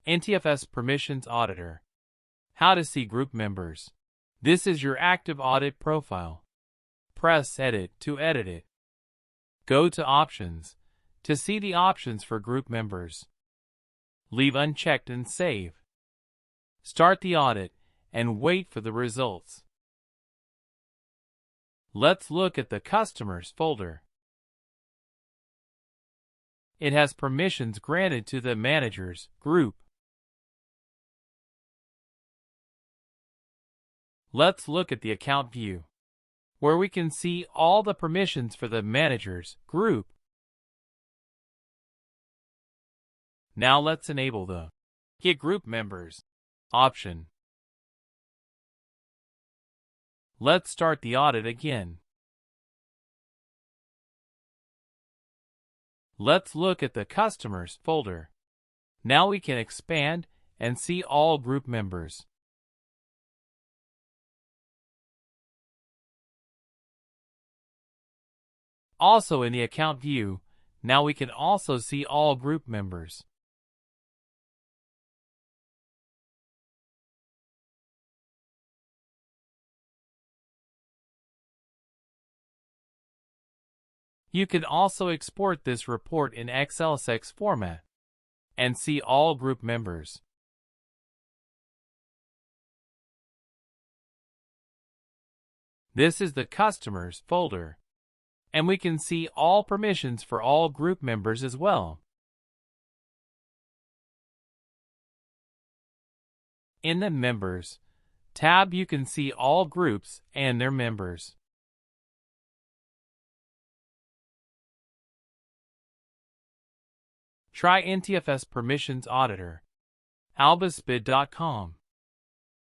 NTFS Permissions Auditor. How to see group members. This is your active audit profile. Press Edit to edit it. Go to Options to see the options for group members. Leave unchecked and save. Start the audit and wait for the results. Let's look at the Customers folder. It has permissions granted to the Managers group. Let's look at the Account view, where we can see all the permissions for the Managers group. Now let's enable the Get Group Members option. Let's start the audit again. Let's look at the Customers folder. Now we can expand and see all group members. Also in the Account view, now we can also see all group members. You can also export this report in XLSX format and see all group members. This is the Customers folder, and we can see all permissions for all group members as well. In the Members tab, you can see all groups and their members. Try NTFS Permissions Auditor. albusbid.com